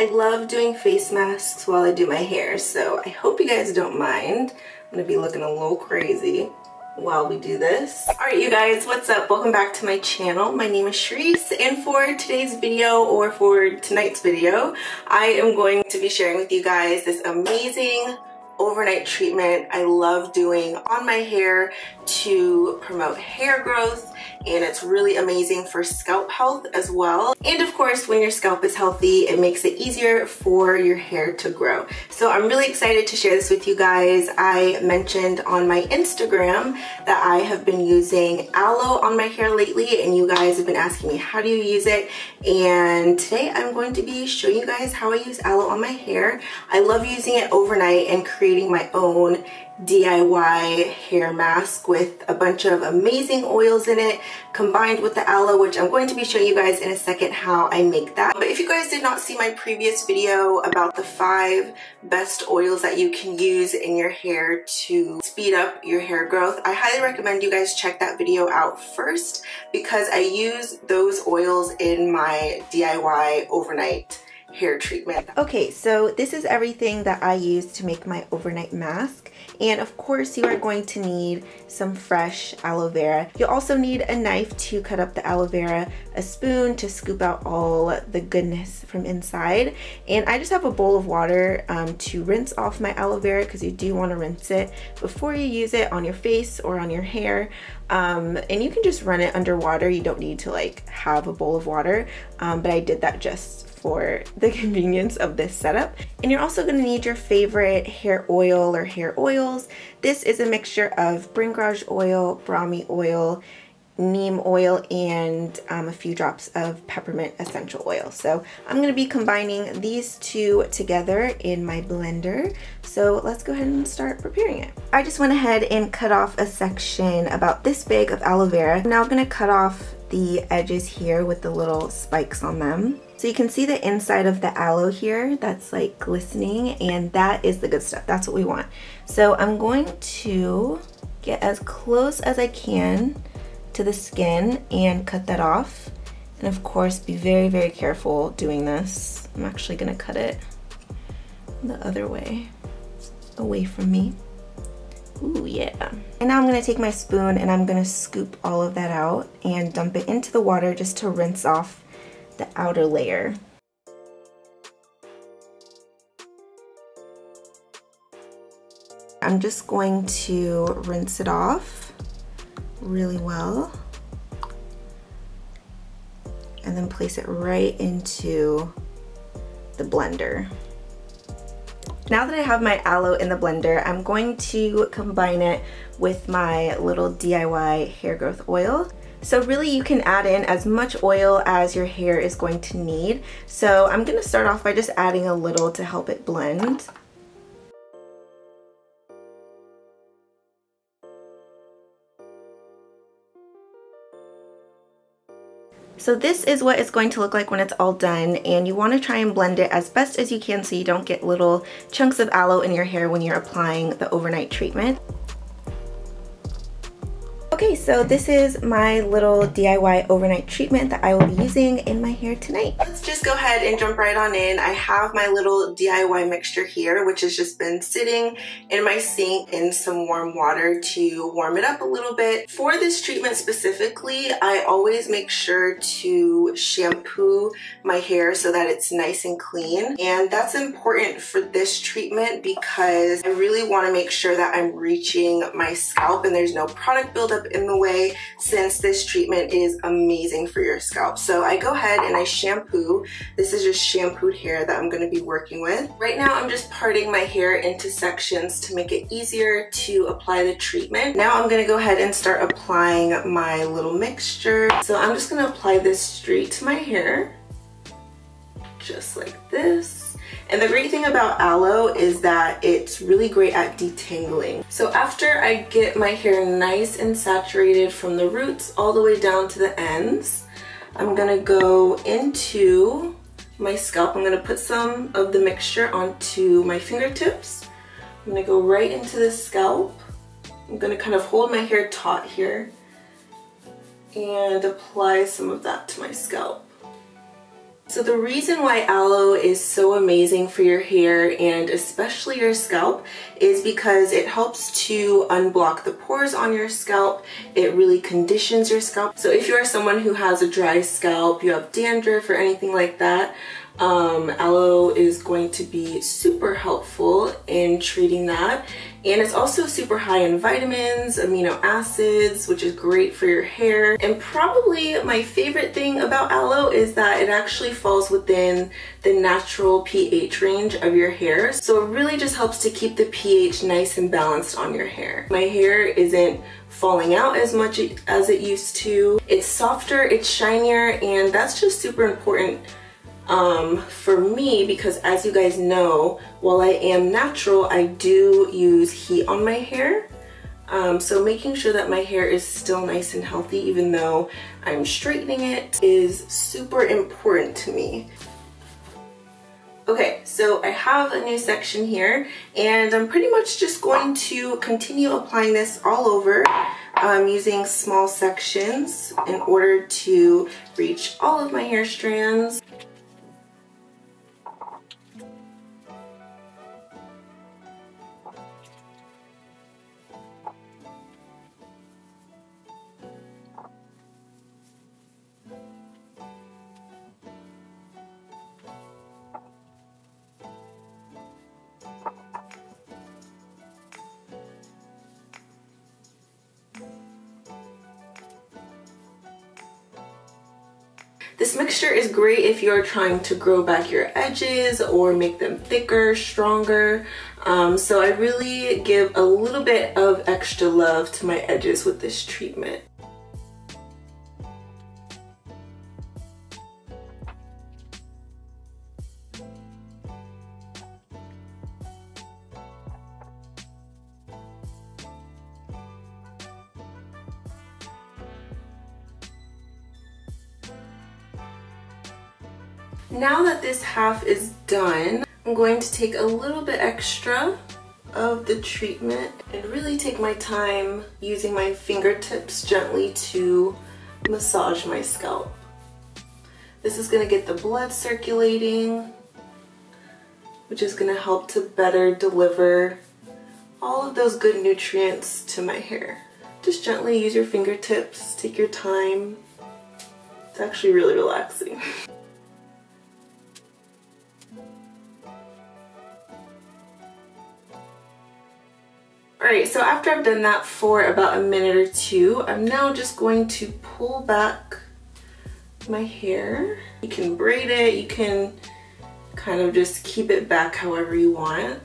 I love doing face masks while I do my hair, so I hope you guys don't mind. I'm gonna be looking a little crazy while we do this. Alright you guys, what's up? Welcome back to my channel. My name is Charisse, and for today's video, or for tonight's video, I am going to be sharing with you guys this amazing overnight treatment I love doing on my hair to promote hair growth, and it's really amazing for scalp health as well. And of course, when your scalp is healthy, it makes it easier for your hair to grow. So I'm really excited to share this with you guys. I mentioned on my Instagram that I have been using aloe on my hair lately, and you guys have been asking me, how do you use it? And today I'm going to be showing you guys how I use aloe on my hair. I love using it overnight and creating my own DIY hair mask with a bunch of amazing oils in it combined with the aloe, which I'm going to be showing you guys in a second how I make that. But if you guys did not see my previous video about the 5 best oils that you can use in your hair to speed up your hair growth, I highly recommend you guys check that video out first, because I use those oils in my DIY overnight hair treatment. Okay, so this is everything that I use to make my overnight mask, and of course you are going to need some fresh aloe vera. You'll also need a knife to cut up the aloe vera, a spoon to scoop out all the goodness from inside, and I just have a bowl of water to rinse off my aloe vera, because you do want to rinse it before you use it on your face or on your hair. And you can just run it underwater. You don't need to like have a bowl of water, but I did that just for the convenience of this setup. And you're also going to need your favorite hair oil or hair oils. This is a mixture of bringrage oil, brahmi oil, neem oil, and a few drops of peppermint essential oil. So I'm going to be combining these two together in my blender. So let's go ahead and start preparing it. I just went ahead and cut off a section about this big of aloe vera. I'm now going to cut off the edges here with the little spikes on them. So you can see the inside of the aloe here that's like glistening, and that is the good stuff. That's what we want. So I'm going to get as close as I can to the skin and cut that off. And of course, be very, very careful doing this. I'm actually gonna cut it the other way, away from me. Ooh, yeah. And now I'm gonna take my spoon and I'm gonna scoop all of that out and dump it into the water just to rinse off the outer layer. I'm just going to rinse it off really well and then place it right into the blender. Now that I have my aloe in the blender, I'm going to combine it with my little DIY hair growth oil. So really you can add in as much oil as your hair is going to need. So I'm going to start off by just adding a little to help it blend. So this is what it's going to look like when it's all done, and you want to try and blend it as best as you can so you don't get little chunks of aloe in your hair when you're applying the overnight treatment. Okay, so this is my little DIY overnight treatment that I will be using in my hair tonight. Let's just go ahead and jump right on in. I have my little DIY mixture here, which has just been sitting in my sink in some warm water to warm it up a little bit. For this treatment specifically, I always make sure to shampoo my hair so that it's nice and clean. And that's important for this treatment because I really want to make sure that I'm reaching my scalp and there's no product buildup in the way, since this treatment is amazing for your scalp. So I go ahead and I shampoo. This is just shampooed hair that I'm going to be working with. Right now I'm just parting my hair into sections to make it easier to apply the treatment. Now I'm going to go ahead and start applying my little mixture. So I'm just going to apply this straight to my hair, just like this. And the great thing about aloe is that it's really great at detangling. So after I get my hair nice and saturated from the roots all the way down to the ends, I'm gonna go into my scalp. I'm gonna put some of the mixture onto my fingertips. I'm gonna go right into the scalp. I'm gonna kind of hold my hair taut here and apply some of that to my scalp. So the reason why aloe is so amazing for your hair and especially your scalp is because it helps to unblock the pores on your scalp. It really conditions your scalp. So if you are someone who has a dry scalp, you have dandruff or anything like that, aloe is going to be super helpful in treating that. And it's also super high in vitamins, amino acids, which is great for your hair. And probably my favorite thing about aloe is that it actually falls within the natural pH range of your hair. So it really just helps to keep the pH nice and balanced on your hair. My hair isn't falling out as much as it used to. It's softer, it's shinier, and that's just super important for me, because as you guys know, while I am natural, I do use heat on my hair. So making sure that my hair is still nice and healthy even though I'm straightening it is super important to me. Okay, so I have a new section here and I'm pretty much just going to continue applying this all over, using small sections in order to reach all of my hair strands. This mixture is great if you're trying to grow back your edges or make them thicker, stronger. So I really give a little bit of extra love to my edges with this treatment. Now that this half is done, I'm going to take a little bit extra of the treatment and really take my time using my fingertips gently to massage my scalp. This is going to get the blood circulating, which is going to help to better deliver all of those good nutrients to my hair. Just gently use your fingertips, take your time. It's actually really relaxing. Alright, so after I've done that for about a minute or two, I'm now just going to pull back my hair. You can braid it, you can kind of just keep it back however you want.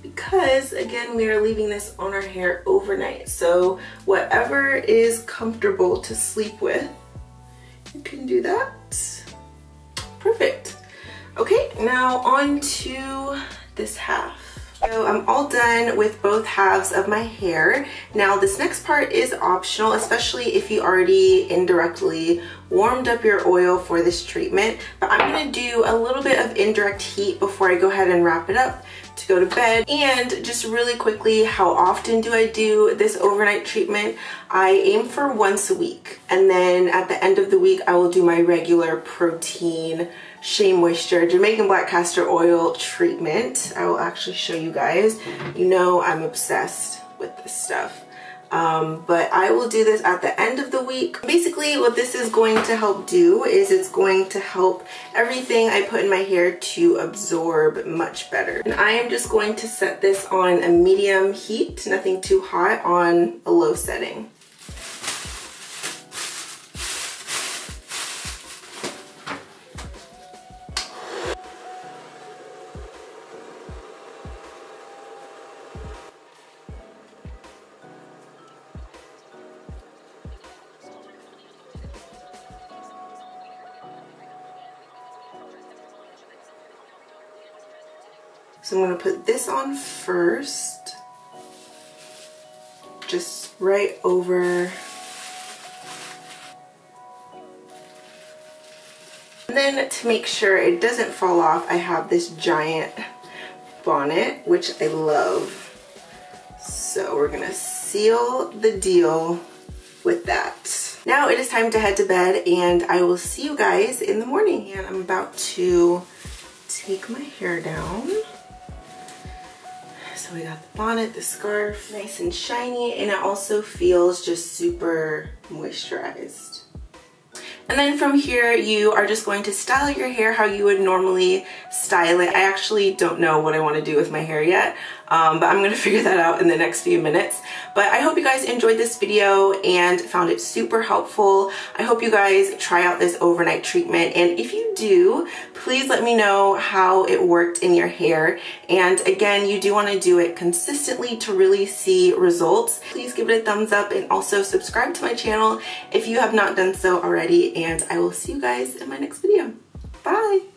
Because, again, we are leaving this on our hair overnight. So whatever is comfortable to sleep with, you can do that. Perfect. Okay, now on to this half. So I'm all done with both halves of my hair. Now this next part is optional, especially if you already indirectly warmed up your oil for this treatment. But I'm going to do a little bit of indirect heat before I go ahead and wrap it up to go to bed. And just really quickly, how often do I do this overnight treatment? I aim for once a week. And then at the end of the week, I will do my regular protein Shea Moisture Jamaican Black Castor Oil treatment. I will actually show you guys. You know I'm obsessed with this stuff. But I will do this at the end of the week. Basically what this is going to help do is it's going to help everything I put in my hair to absorb much better. And I am just going to set this on a medium heat, nothing too hot, on a low setting. So I'm going to put this on first, just right over. And then to make sure it doesn't fall off, I have this giant bonnet, which I love. So we're going to seal the deal with that. Now it is time to head to bed, and I will see you guys in the morning. And I'm about to take my hair down. So we got the bonnet, the scarf, nice and shiny, and it also feels just super moisturized. And then from here, you are just going to style your hair how you would normally style it. I actually don't know what I want to do with my hair yet, but I'm going to figure that out in the next few minutes. But I hope you guys enjoyed this video and found it super helpful. I hope you guys try out this overnight treatment, and if you do, please let me know how it worked in your hair. And again, you do want to do it consistently to really see results. Please give it a thumbs up and also subscribe to my channel if you have not done so already, and I will see you guys in my next video. Bye!